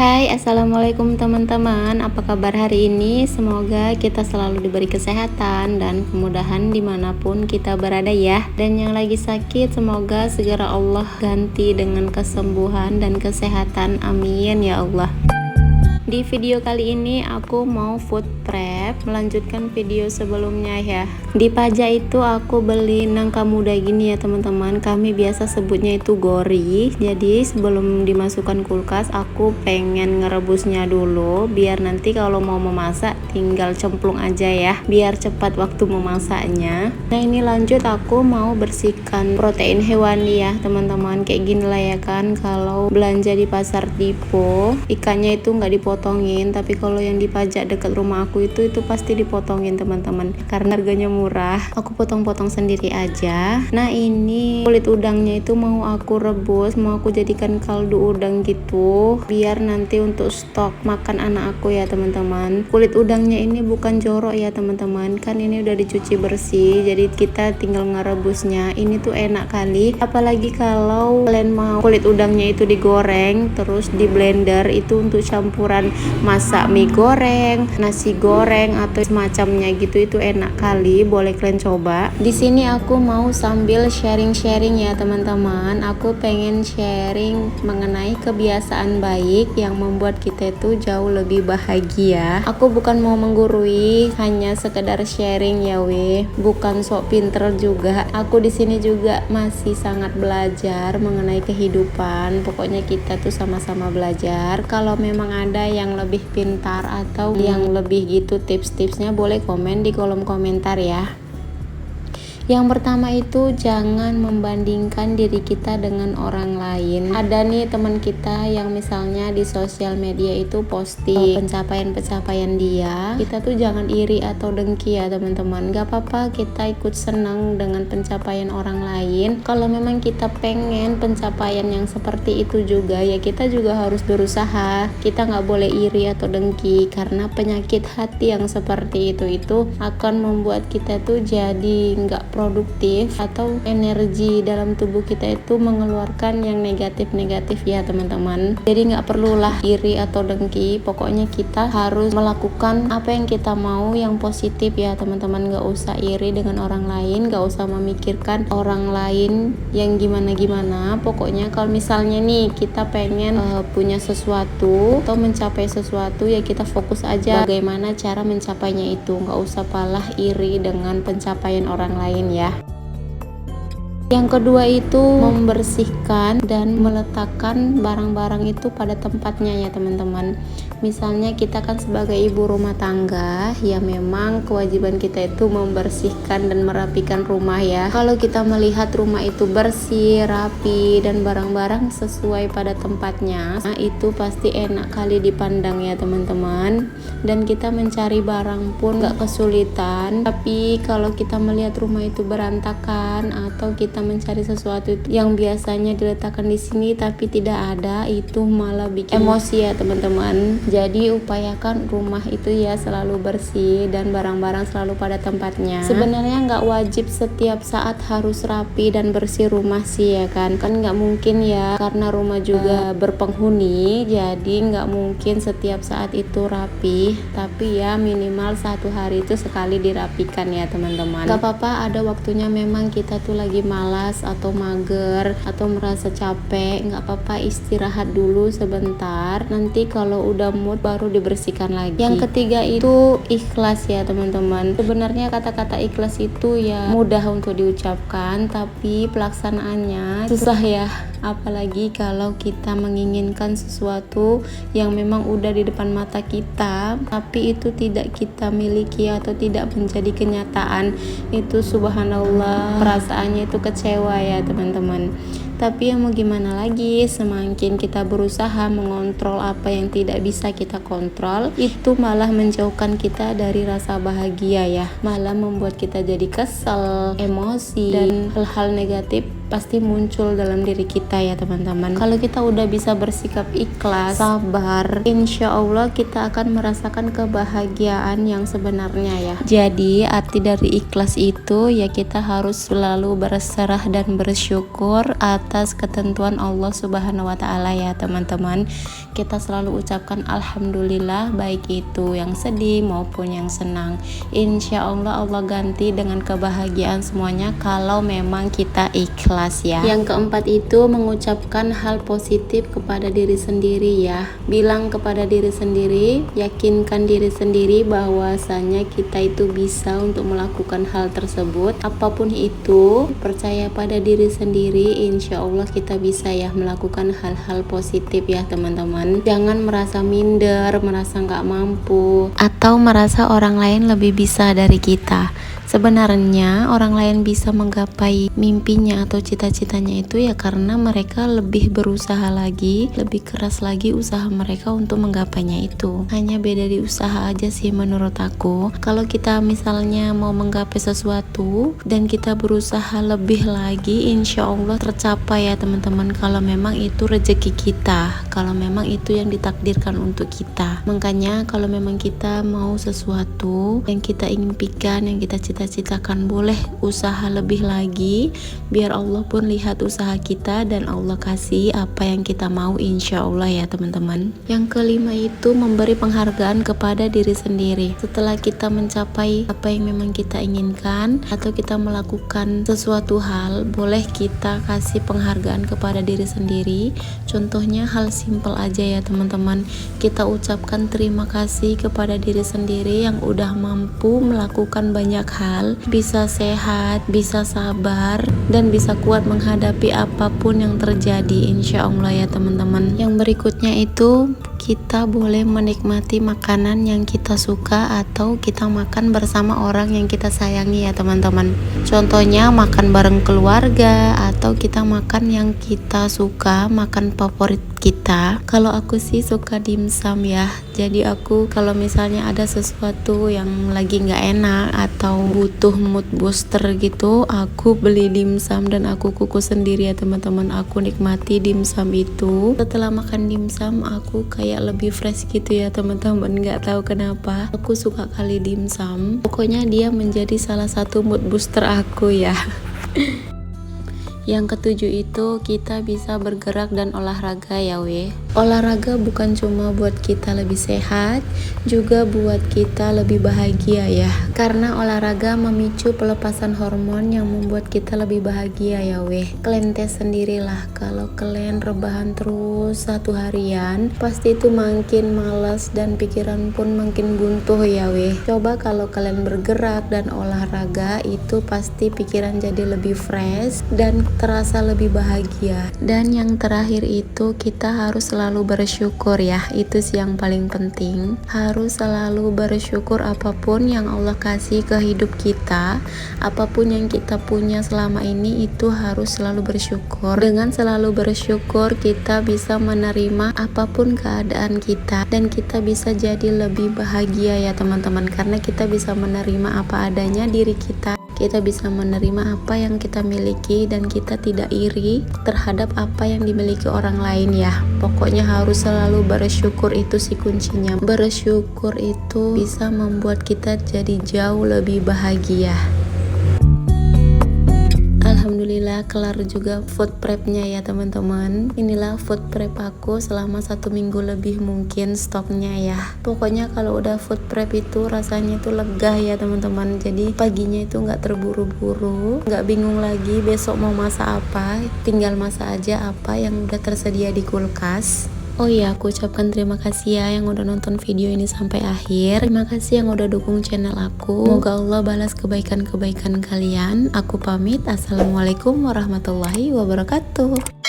Hai, assalamualaikum teman-teman. Apa kabar hari ini? Semoga kita selalu diberi kesehatan dan kemudahan dimanapun kita berada ya. Dan yang lagi sakit, semoga segera Allah ganti dengan kesembuhan dan kesehatan. Amin ya Allah. Di video kali ini aku mau food prep, melanjutkan video sebelumnya ya. Di Pajak itu aku beli nangka muda gini ya teman-teman. Kami biasa sebutnya itu gori. Jadi sebelum dimasukkan kulkas, aku pengen ngerebusnya dulu biar nanti kalau mau memasak tinggal cemplung aja ya, biar cepat waktu memasaknya. Nah, ini lanjut aku mau bersihkan protein hewani ya teman-teman. Kayak gini lah ya kan, kalau belanja di pasar Tipo, ikannya itu nggak dipotongin, tapi kalau yang di Pajak dekat rumah aku itu pasti dipotongin teman-teman, karena harganya murah. Aku potong-potong sendiri aja. Nah, ini kulit udangnya itu mau aku rebus, mau aku jadikan kaldu udang gitu, biar nanti untuk stok makan anak aku ya teman-teman. Kulit udangnya ini bukan jorok ya teman-teman, kan ini udah dicuci bersih, jadi kita tinggal ngerebusnya. Ini tuh enak kali, apalagi kalau kalian mau kulit udangnya itu digoreng terus di blender, itu untuk campuran masak mie goreng, nasi goreng atau semacamnya gitu, itu enak kali, boleh kalian coba. Di sini aku mau sambil sharing-sharing ya teman-teman. Aku pengen sharing mengenai kebiasaan baik yang membuat kita itu jauh lebih bahagia. Aku bukan mau menggurui, hanya sekedar sharing ya bukan sok pinter juga. Aku di sini juga masih sangat belajar mengenai kehidupan. Pokoknya kita tuh sama-sama belajar. Kalau memang ada yang lebih pintar atau yang lebih gitu tips-tipsnya, boleh komen di kolom komentar ya. Yang pertama itu jangan membandingkan diri kita dengan orang lain. Ada nih teman kita yang misalnya di sosial media itu posting pencapaian-pencapaian dia. Kita tuh jangan iri atau dengki ya teman-teman. Gak apa-apa kita ikut senang dengan pencapaian orang lain. Kalau memang kita pengen pencapaian yang seperti itu juga, ya kita juga harus berusaha. Kita gak boleh iri atau dengki, karena penyakit hati yang seperti itu akan membuat kita tuh jadi gak produktif, atau energi dalam tubuh kita itu mengeluarkan yang negatif-negatif ya teman-teman. Jadi nggak perlulah iri atau dengki, pokoknya kita harus melakukan apa yang kita mau yang positif ya teman-teman. Nggak usah iri dengan orang lain, nggak usah memikirkan orang lain yang gimana-gimana. Pokoknya kalau misalnya nih kita pengen punya sesuatu atau mencapai sesuatu, ya kita fokus aja bagaimana cara mencapainya itu. Nggak usah palah iri dengan pencapaian orang lain ya. Yang kedua itu membersihkan dan meletakkan barang-barang itu pada tempatnya ya teman-teman. Misalnya kita kan sebagai ibu rumah tangga, ya memang kewajiban kita itu membersihkan dan merapikan rumah ya. Kalau kita melihat rumah itu bersih, rapi, dan barang-barang sesuai pada tempatnya, nah itu pasti enak kali dipandang ya teman-teman. Dan kita mencari barang pun gak kesulitan. Tapi kalau kita melihat rumah itu berantakan, atau kita mencari sesuatu yang biasanya diletakkan di sini tapi tidak ada, itu malah bikin emosi ya teman-teman. Jadi upayakan rumah itu ya selalu bersih dan barang-barang selalu pada tempatnya. Sebenarnya nggak wajib setiap saat harus rapi dan bersih rumah sih ya kan nggak mungkin ya, karena rumah juga berpenghuni, jadi nggak mungkin setiap saat itu rapi. Tapi ya minimal 1 hari itu sekali dirapikan ya teman-teman. Nggak apa-apa, ada waktunya memang kita tuh lagi malas atau mager atau merasa capek, nggak apa-apa, istirahat dulu sebentar, nanti kalau udah mood baru dibersihkan lagi. Yang ketiga itu ikhlas ya teman-teman. Sebenarnya kata-kata ikhlas itu ya mudah untuk diucapkan, tapi pelaksanaannya susah ya, apalagi kalau kita menginginkan sesuatu yang memang udah di depan mata kita tapi itu tidak kita miliki atau tidak menjadi kenyataan. Itu subhanallah, perasaannya itu kecewa ya teman-teman. Tapi ya mau gimana lagi, semakin kita berusaha mengontrol apa yang tidak bisa kita kontrol, itu malah menjauhkan kita dari rasa bahagia ya, malah membuat kita jadi kesel, emosi, dan hal-hal negatif pasti muncul dalam diri kita ya teman-teman. Kalau kita udah bisa bersikap ikhlas, sabar, insya Allah kita akan merasakan kebahagiaan yang sebenarnya ya. Jadi arti dari ikhlas itu ya kita harus selalu berserah dan bersyukur atas ketentuan Allah Subhanahu wa Ta'ala ya teman-teman. Kita selalu ucapkan alhamdulillah, baik itu yang sedih maupun yang senang. Insya Allah Allah ganti dengan kebahagiaan semuanya kalau memang kita ikhlas ya. Yang keempat itu mengucapkan hal positif kepada diri sendiri ya. Bilang kepada diri sendiri, yakinkan diri sendiri bahwasanya kita itu bisa untuk melakukan hal tersebut. Apapun itu, percaya pada diri sendiri, insya Allah kita bisa ya melakukan hal-hal positif ya teman-teman. Jangan merasa minder, merasa nggak mampu, atau merasa orang lain lebih bisa dari kita. Sebenarnya orang lain bisa menggapai mimpinya atau cita-citanya itu ya karena mereka lebih berusaha lagi, lebih keras lagi usaha mereka untuk menggapainya itu. Hanya beda di usaha aja sih menurut aku. Kalau kita misalnya mau menggapai sesuatu dan kita berusaha lebih lagi, insya Allah tercapai ya teman-teman, kalau memang itu rezeki kita, kalau memang itu yang ditakdirkan untuk kita. Makanya kalau memang kita mau sesuatu yang kita impikan, yang kita cita-citakan, boleh usaha lebih lagi biar Allah pun lihat usaha kita dan Allah kasih apa yang kita mau, insya Allah ya teman-teman. Yang kelima itu memberi penghargaan kepada diri sendiri. Setelah kita mencapai apa yang memang kita inginkan atau kita melakukan sesuatu hal, boleh kita kasih penghargaan kepada diri sendiri. Contohnya hal simpel aja ya teman-teman, kita ucapkan terima kasih kepada diri sendiri yang udah mampu melakukan banyak hal, bisa sehat, bisa sabar, dan bisa kuat menghadapi apapun yang terjadi, insya Allah ya teman-teman. Yang berikutnya itu kita boleh menikmati makanan yang kita suka atau kita makan bersama orang yang kita sayangi ya teman-teman. Contohnya makan bareng keluarga atau kita makan yang kita suka, makan favorit kita. Kalau aku sih suka dimsum ya. Jadi aku kalau misalnya ada sesuatu yang lagi nggak enak atau butuh mood booster gitu, aku beli dimsum dan aku kukus sendiri ya teman-teman. Aku nikmati dimsum itu. Setelah makan dimsum aku kayak lebih fresh gitu ya teman-teman. Nggak tahu kenapa aku suka kali dimsum. Pokoknya dia menjadi salah satu mood booster aku ya. Yang ketujuh itu kita bisa bergerak dan olahraga ya weh. Olahraga bukan cuma buat kita lebih sehat, juga buat kita lebih bahagia ya. Karena olahraga memicu pelepasan hormon yang membuat kita lebih bahagia ya weh. Kalian tes sendirilah, kalau kalian rebahan terus satu harian, pasti itu makin malas dan pikiran pun makin buntu ya weh. Coba kalau kalian bergerak dan olahraga, itu pasti pikiran jadi lebih fresh dan terasa lebih bahagia. Dan yang terakhir itu kita harus selalu bersyukur ya. Itu sih yang paling penting. Harus selalu bersyukur apapun yang Allah kasih ke hidup kita. Apapun yang kita punya selama ini itu harus selalu bersyukur. Dengan selalu bersyukur kita bisa menerima apapun keadaan kita dan kita bisa jadi lebih bahagia ya teman-teman, karena kita bisa menerima apa adanya diri kita. Kita bisa menerima apa yang kita miliki dan kita tidak iri terhadap apa yang dimiliki orang lain ya. Pokoknya harus selalu bersyukur, itu sih kuncinya. Bersyukur itu bisa membuat kita jadi jauh lebih bahagia. Alhamdulillah kelar juga food prepnya ya teman-teman. Inilah food prep aku selama 1 minggu lebih mungkin stoknya ya. Pokoknya kalau udah food prep itu rasanya itu lega ya teman-teman. Jadi paginya itu nggak terburu-buru, nggak bingung lagi besok mau masak apa, tinggal masak aja apa yang udah tersedia di kulkas. Oh iya, aku ucapkan terima kasih ya yang udah nonton video ini sampai akhir. Terima kasih yang udah dukung channel aku. Semoga Allah balas kebaikan-kebaikan kalian. Aku pamit. Assalamualaikum warahmatullahi wabarakatuh.